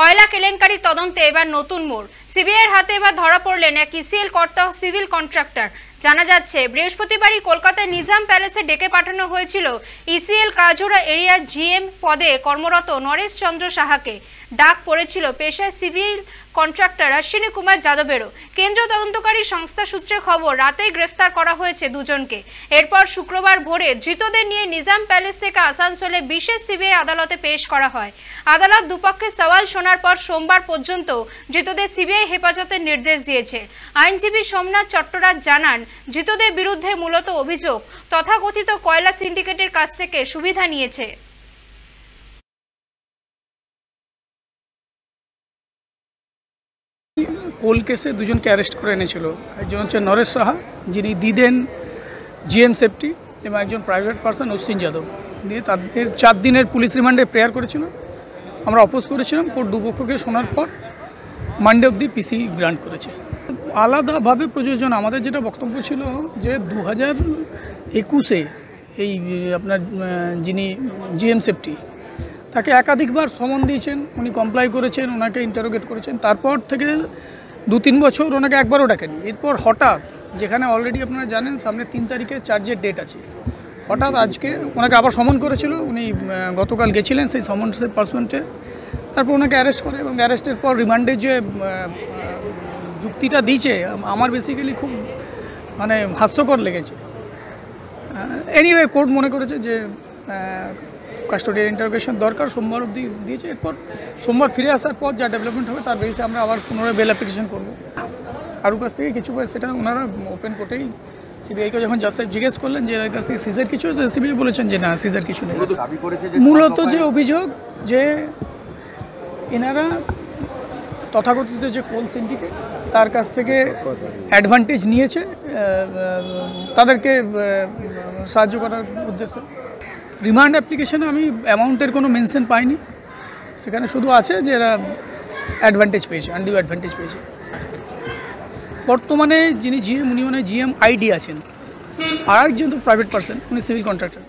কয়লা কেলেঙ্কারি তদন্তে এবার নতুন মোড়। সিবিআইয়ের হাতে এবার ধরা পড়লেন এক ইসিএল কর্তা ও সিভিল কন্ট্রাক্টর। জানা যাচ্ছে বৃহস্পতিবারই কলকাতার নিজাম প্যালেসে ডেকে পাঠানো হয়েছিল ইসিএল কাজোড়া এরিয়ার জিএম পদে কর্মরত নরেশ চন্দ্র সাহাকে। ডাক পড়েছিল পেশায় সিভিল কন্ট্রাক্টর অশ্বিনী কুমার যাদবেরও। কেন্দ্রীয় তদন্তকারী সংস্থা সূত্রে খবর, রাতেই গ্রেফতার করা হয়েছে দুজনকে। এরপর শুক্রবার ভোরে ধৃতদের নিয়ে নিজাম প্যালেস থেকে আসানসোলে বিশেষ সিবিআই আদালতে পেশ করা হয়। আদালত দুপক্ষের সওয়াল শোনার পর সোমবার পর্যন্ত ধৃতদের সিবিআই হেফাজতের নির্দেশ দিয়েছে। আইনজীবী সোমনাথ চট্টরাজ জানান, ধৃতদের বিরুদ্ধে মূলত অভিযোগ তথাকথিত কয়লা সিন্ডিকেটের কাছ থেকে সুবিধা নিয়েছে। কোল কেসে দুজনকে অ্যারেস্ট করে এনেছিল। একজন হচ্ছে নরেশ সাহা, যিনি দিদেন জিএম সেফটি, এবং একজন প্রাইভেট পার্সন অশ্বিনী যাদব। দিয়ে তাদের 4 দিনের পুলিশ রিমান্ডে প্রেয়ার করেছিল। আমরা অপোজ করেছিলাম। কোর্ট দুপক্ষকে শোনার পর মানডে অবধি পিসি গ্রান্ট করেছে। আলাদাভাবে প্রযোজন আমাদের যেটা বক্তব্য ছিল যে 2021-এ এই আপনার যিনি জিএম সেফটি, তাকে একাধিকবার সমন দিয়েছেন, উনি কমপ্লাই করেছেন, ওনাকে ইন্টারোগেট করেছেন। তারপর থেকে 2-3 বছর ওনাকে একবারও ডাকেনি। এরপর হঠাৎ, যেখানে অলরেডি আপনারা জানেন সামনে 3 তারিখে চার্জের ডেট আছে, হঠাৎ আজকে ওনাকে আবার সমন করেছিল। উনি গতকাল গেছিলেন সেই সমন্সের পার্সমেন্টে। তারপর ওনাকে অ্যারেস্ট করে, এবং অ্যারেস্টের পর রিমান্ডে যে যুক্তিটা দিয়েছে আমার বেসিক্যালি খুব হাস্যকর লেগেছে। এনিওয়ে কোর্ট মনে করেছে যে কাস্টোডিয়াল ইন্টারোগেশন দরকার, সোমবার অবধি দিয়েছে। এরপর সোমবার ফিরে আসার পর যা ডেভেলপমেন্ট হবে তার বেসিসে আমরা আবার পুনরায় বেল অ্যাপ্লিকেশন করবো। কারোর কাছ থেকে কিছু সেটা ওনারা ওপেন কোর্টেই সিবিআইকে যখন জাজ সাহেব জিজ্ঞেস করলেন যে এর কাছে সিজার কিছু, সিবিআই বলেছেন যে না, সিজার কিছু নেই। মূলত যে অভিযোগ যে এনারা তথাকথিত যে কোল সিন্ডিকেট, তার কাছ থেকে অ্যাডভান্টেজ নিয়েছে তাদেরকে সাহায্য করার উদ্দেশ্যে। রিমান্ড অ্যাপ্লিকেশনে আমি অ্যামাউন্টের কোনো মেনশন পাইনি। সেখানে শুধু আছে যে এরা অ্যাডভান্টেজ পেয়েছে, আনডিউ অ্যাডভান্টেজ পেয়েছে। বর্তমানে যিনি জিএম, উনি জিএম আইডি আছেন, আর একজন তো প্রাইভেট পার্সন, উনি সিভিল কন্ট্রাক্টর।